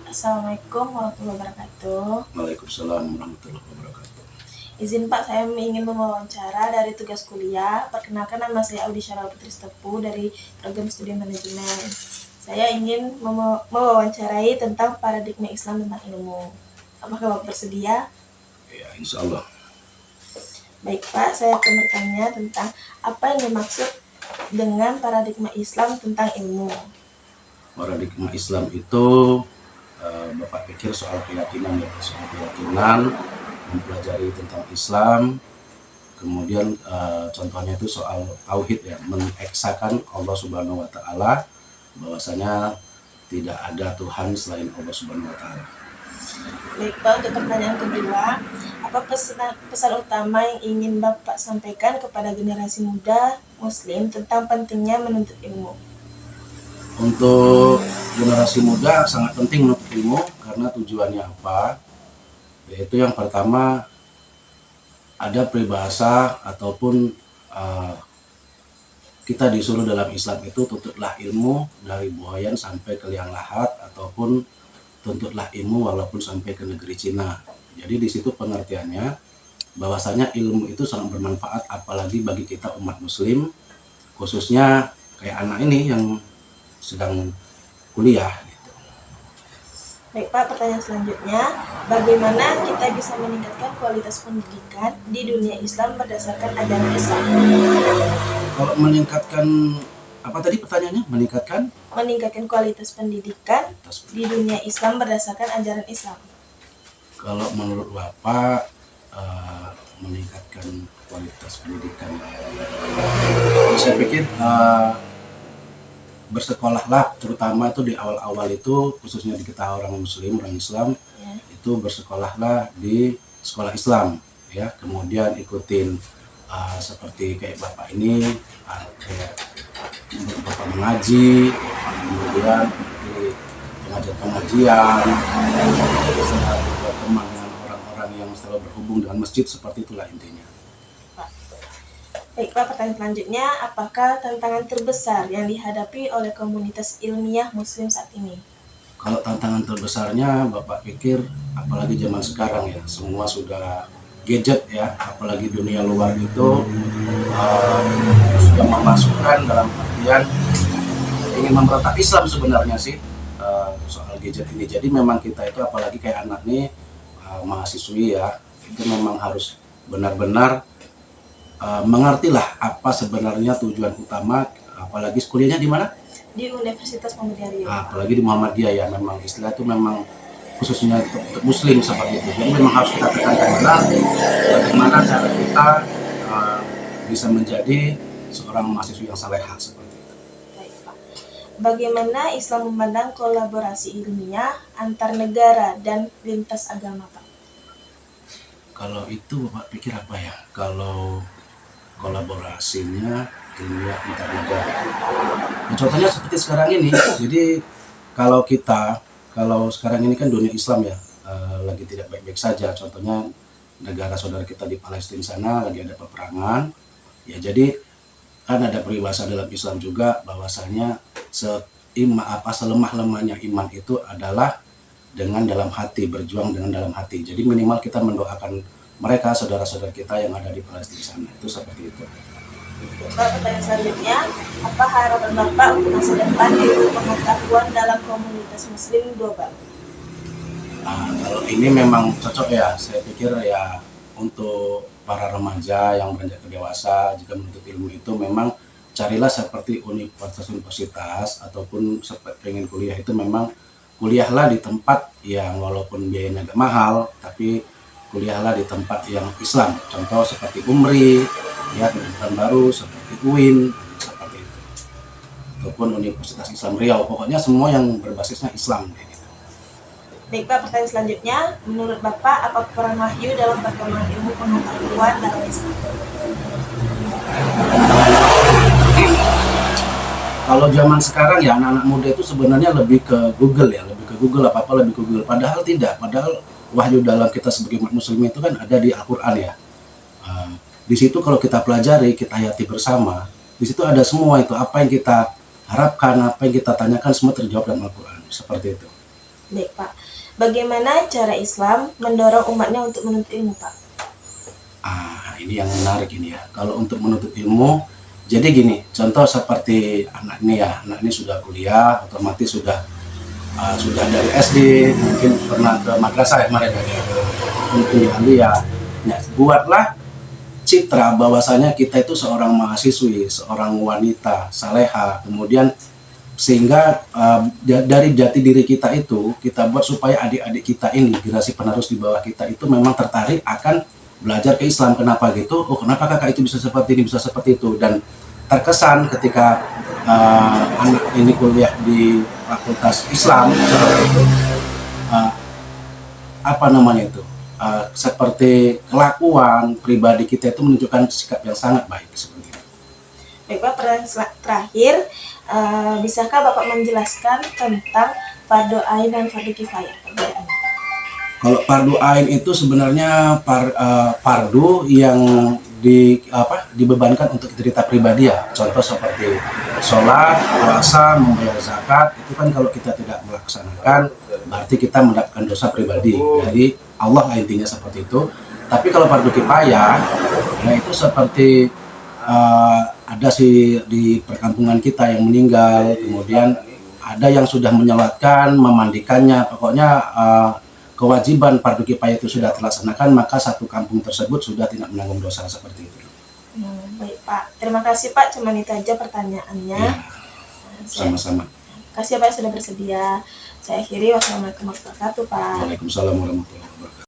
Assalamualaikum warahmatullahi wabarakatuh. Waalaikumsalam warahmatullahi wabarakatuh. Izin Pak, saya ingin mewawancara dari tugas kuliah. Perkenalkan, nama saya Audi Syarah Putri Stepu dari program studi manajemen. Saya ingin mewawancarai tentang paradigma Islam tentang ilmu. Apakah Bapak bersedia? Ya, insya Allah. Baik Pak, saya akan bertanya tentang apa yang dimaksud dengan paradigma Islam tentang ilmu. Paradigma Islam itu Bapak pikir soal keyakinan ya, soal keyakinan, mempelajari tentang Islam, kemudian contohnya itu soal tauhid ya, mengeksakan Allah Subhanahu wa taala, bahwasanya tidak ada Tuhan selain Allah Subhanahu wa taala. Baik Pak, untuk pertanyaan kedua, apa pesan utama yang ingin Bapak sampaikan kepada generasi muda Muslim tentang pentingnya menuntut ilmu? Untuk generasi muda sangat penting menuntut ilmu karena tujuannya apa? Yaitu yang pertama, ada peribahasa ataupun kita disuruh dalam Islam itu tuntutlah ilmu dari buayan sampai ke liang lahat, ataupun tuntutlah ilmu walaupun sampai ke negeri Cina. Jadi di situ pengertiannya bahwasanya ilmu itu sangat bermanfaat, apalagi bagi kita umat Muslim, khususnya kayak anak ini yang sedang kuliah. Baik Pak, pertanyaan selanjutnya, bagaimana kita bisa meningkatkan kualitas pendidikan di dunia Islam berdasarkan ajaran Islam? Kalau meningkatkan apa tadi pertanyaannya? Meningkatkan kualitas pendidikan di dunia Islam berdasarkan ajaran Islam. Kalau menurut Bapak meningkatkan kualitas pendidikan, saya pikir bersekolahlah, terutama itu di awal-awal itu, khususnya di kita orang Muslim, orang Islam ya, itu bersekolahlah di sekolah Islam ya, kemudian ikutin seperti kayak Bapak ini, kayak Bapak mengaji, kemudian di pengajian, berteman dengan orang-orang yang selalu berhubung dengan masjid, seperti itulah intinya. Baik Pak, pertanyaan selanjutnya, apakah tantangan terbesar yang dihadapi oleh komunitas ilmiah Muslim saat ini? Kalau tantangan terbesarnya, Bapak pikir apalagi zaman sekarang ya, semua sudah gadget ya, apalagi dunia luar itu sudah memasukkan dalam artian ingin memberontak Islam sebenarnya sih soal gadget ini. Jadi memang kita itu apalagi kayak anak nih mahasiswi ya, itu memang harus benar-benar mengertilah apa sebenarnya tujuan utama, apalagi kuliahnya di mana? Di Universitas Muhammadiyah Riau. Apalagi di Muhammadiyah ya, memang istilah itu memang khususnya untuk Muslim seperti itu. Jadi memang harus kita tekankan bagaimana cara kita bisa menjadi seorang mahasiswa yang salehah seperti itu. Baik, Pak. Bagaimana Islam memandang kolaborasi ilmiah antar negara dan lintas agama, Pak? Kalau itu Bapak pikir apa ya? Kalau kolaborasinya ilmiah antar negara. Nah, contohnya seperti sekarang ini. Jadi kalau sekarang ini kan dunia Islam ya lagi tidak baik-baik saja. Contohnya negara saudara kita di Palestina sana lagi ada peperangan. Ya jadi kan ada peribahasa dalam Islam juga bahwasanya selemah-lemahnya iman itu adalah dengan dalam hati, berjuang dengan dalam hati. Jadi minimal kita mendoakan mereka, saudara-saudara kita yang ada di Palestina sana. Itu seperti itu. Pak, pertanyaan selanjutnya, apa harapan Bapak untuk masa depan ilmu pengetahuan dalam komunitas Muslim global? Kalau ini memang cocok ya, saya pikir ya untuk para remaja yang beranjak ke dewasa, jika menuntut ilmu itu memang carilah seperti universitas ataupun pengen kuliah itu memang kuliahlah di tempat yang walaupun biayanya agak mahal, tapi kuliahlah di tempat yang Islam. Contoh seperti UMRI, ya pendidikan baru seperti UIN, seperti itu. Ataupun Universitas Islam Riau, pokoknya semua yang berbasisnya Islam. Gitu. Baik Pak, pertanyaan selanjutnya, menurut Bapak apa peran wahyu dalam perkembangan ilmu pengetahuan dalam Islam? Kalau zaman sekarang ya anak-anak muda itu sebenarnya lebih ke Google ya, apa-apa lebih ke Google. Padahal tidak, padahal wahyu dalam kita sebagai umat Muslim itu kan ada di Al-Quran ya. Di situ kalau kita pelajari, kita hayati bersama, di situ ada semua itu, apa yang kita harapkan, apa yang kita tanyakan semua terjawab dalam Al-Quran, seperti itu. Baik Pak, bagaimana cara Islam mendorong umatnya untuk menuntut ilmu Pak? Ini yang menarik ini ya. Kalau untuk menuntut ilmu, jadi gini, contoh seperti anak ini sudah kuliah, otomatis sudah dari SD, mungkin pernah ke madrasah ya kemarin, mungkin di Alia. Nah, buatlah citra bahwasanya kita itu seorang mahasiswi, seorang wanita saleha, kemudian sehingga dari jati diri kita itu kita buat supaya adik-adik kita ini, generasi penerus di bawah kita itu memang tertarik akan belajar ke Islam. Kenapa gitu? Oh, kenapa kakak itu bisa seperti ini, bisa seperti itu, dan terkesan ketika anak ini kuliah di fakultas Islam seperti itu, uh, apa namanya itu, seperti kelakuan pribadi kita itu menunjukkan sikap yang sangat baik seperti itu. Baik Pak, pertanyaan terakhir, bisakah Bapak menjelaskan tentang fardu ain dan fardu kifayah? Kalau fardu ain itu sebenarnya fardu yang dibebankan untuk cerita pribadi ya. Contoh seperti sholat, puasa, membayar zakat, itu kan kalau kita tidak melaksanakan berarti kita mendapatkan dosa pribadi dari Allah, intinya seperti itu. Tapi kalau fardu kifayah, ya itu seperti ada sih di perkampungan kita yang meninggal, kemudian ada yang sudah menyolatkan, memandikannya, pokoknya kewajiban fardu kifayah itu sudah terlaksanakan, maka satu kampung tersebut sudah tidak menanggung dosa seperti itu. Baik Pak, terima kasih Pak, cuma itu aja pertanyaannya. Ya, sama-sama. Terima kasih Pak sudah bersedia. Saya akhiri, wassalamualaikum warahmatullahi wabarakatuh Pak. Waalaikumsalam warahmatullahi wabarakatuh.